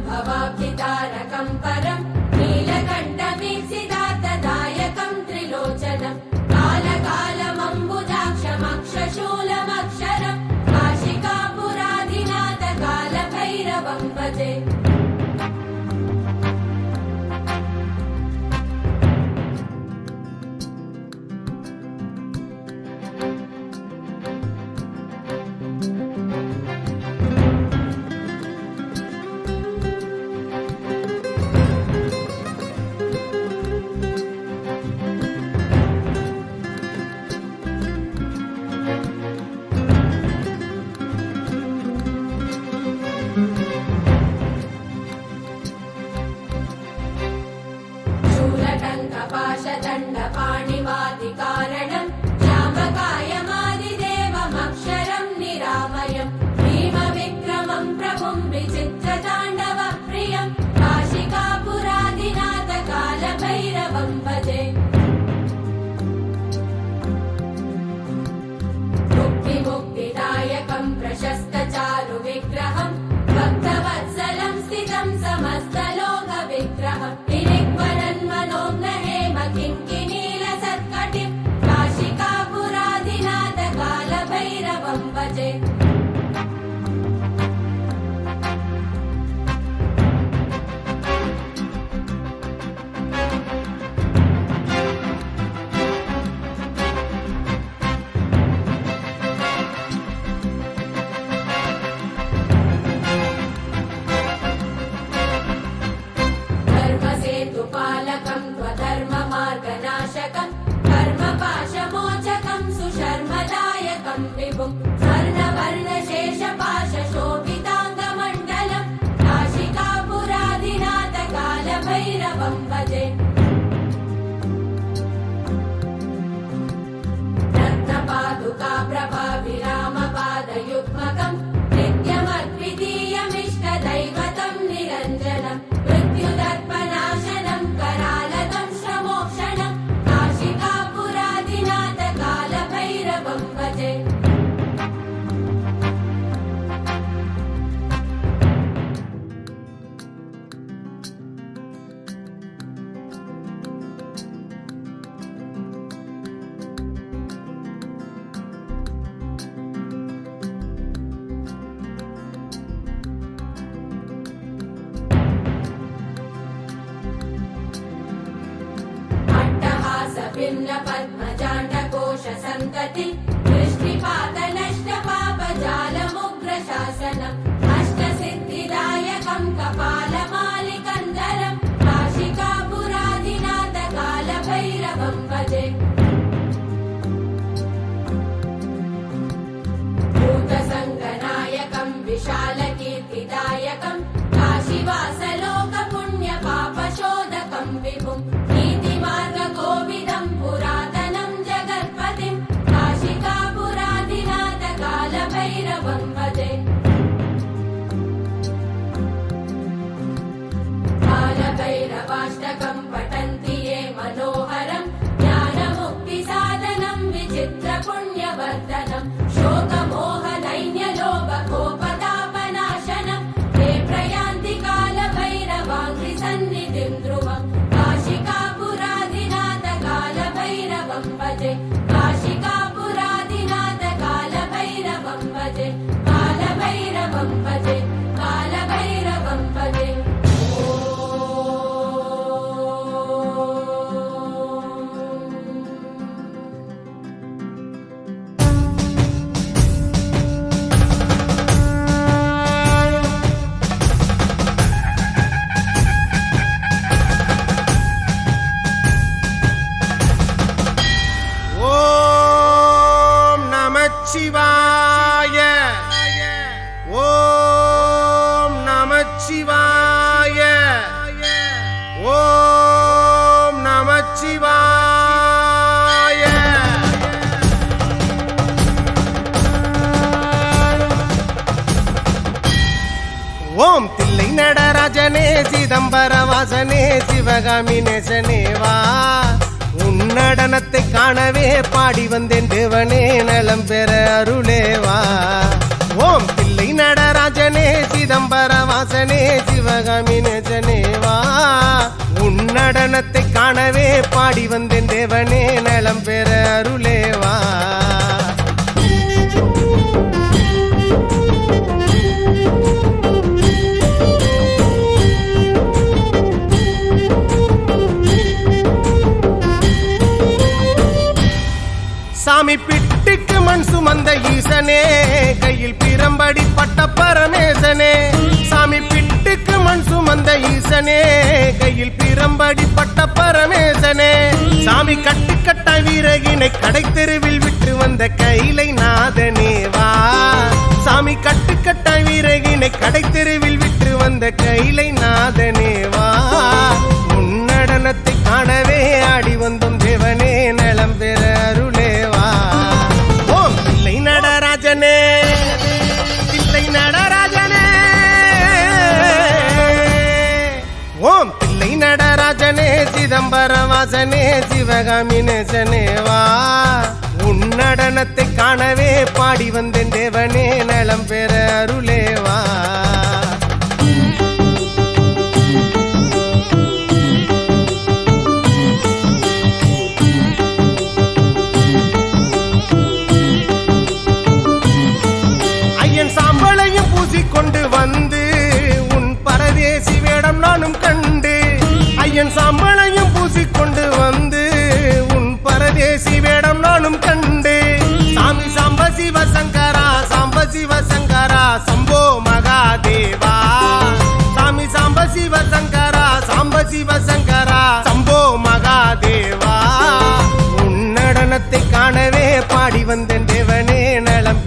भवाब्धितारकं परं नीलकण्ठमीप्सितार्थदायकं त्रिलोचनं कालकालमम्बुजाक्षमक्षशूलमक्षरं काशिकापुराधिनाथकालभैरवं भजे। पाणिवादिकारणं श्यामकायमादिदेवमक्षरं निरामयं भीमविक्रमं प्रभुं विचित्रताण्डवप्रियं काशिकापुराधिनाथकालभैरवं भजे। मुक्तिमुक्तिदायकं प्रशस्तचारुविग्रहं भक्तवत्सलं स्थितं समस्तलोकविग्रहं किङ्किनीलसत्कटिं काशिकापुराधिनाथकालभैरवं भजे। धर्मसेतुपालकं त्वधर्ममार्गनाशकं कर्मपाशमोचकं सुशर्मदायकं विभुं स्वर्णवर्णशेषपाशशोभिताङ्गमण्डलं काशिकापुराधिनाथकालभैरवं भजे। रत्नपादुकाप्रभाविरामपादयुग्मकं नित्यमद्वितीयमिष्टदैवतं निरञ्जनं मृत्युदर्पनाशनं करालदं श्रमोक्षणं काशिकापुराधिनाथकालभैरवं भजे। पद्मजाण्डकोशसन्तति दृष्टिपातनष्टपापजालमुग्रशासनम् अष्टसिद्धिदायकं कपालमालिकन्दरं काशिकापुराधिनाथकालभैरवं भजे। भूतसङ्गनायकं विशालकीर्तिदायकं काशीवासलोकपुण्यपापशोधकं विभुं नीतिमार्गकोविदं पुरातनं जगत्पतिं काशिकापुराधिनाथकालभैरवं भजे। कालभैरवाष्टकं पठन्ति ये मनोहरं ज्ञानमुक्ति भजे काशिकापुरादिनाथ कालभैरवं भजे कालभैरवं भजे कालभैरवं भजे शिवाय ओम नमः शिवाय ओम नमः शिवाय ओम तिल्लै நடராஜனே சிதம்பரவாசனே சிவகாமி நேசனே வா நடனத்தை காணவே பாடி வந்தேன் தேவனே நலம் பெற அருளேவா ஓம் பிள்ளை நடராஜனே சிதம்பரவாசனே சிவகாமி நேசனேவா உன் நடனத்தை காணவே பாடி வந்தேன் தேவனே நலம் பெற அருளேவா சாமி பிட்டுக்கு மண் சுமந்த ஈசனே கையில் பிரம்படி பட்ட பரமேசனே சாமி பிட்டுக்கு மண் சுமந்த ஈசனே கையில் பிரம்படி பட்ட பரமேசனே சாமி கட்டுக்கட்ட வீரகினை கடை தெருவில் விட்டு வந்த கைலை நாதனேவா சாமி கட்டுக்கட்ட வீரகினை கடை தெருவில் விட்டு வந்த கைலை நாதனேவா உன் நடனத்தை காணவே ஆடி வந்தோம் தேவனே நலம் பெற அருளேவா ஓம் தில்லை நடராஜனே தில்லை நடராஜனே ஓம் தில்லை நடராஜனே சிதம்பரவாசனே சிவகாமி நேசனேவா உன் நடனத்தை காணவே பாடி வந்தேன் தேவனே நலம் பெற அருளேவா சாம்பளையும் பூசிக்கொண்டு வந்து உன் பரதேசி வேடம் நானும் கண்டு ஐயன் சாம்பளையும் பூசிக்கொண்டு வந்து உன் பரதேசி வேடம் நானும் கண்டு சாமி சாம்ப சிவசங்கரா சாம்ப சிவசங்கரா சம்போ மகாதேவா சாமி சாம்ப சிவசங்கரா சாம்ப சிவசங்கரா சம்போ மகாதேவா உன் நடனத்தை காணவே பாடி வந்தேன்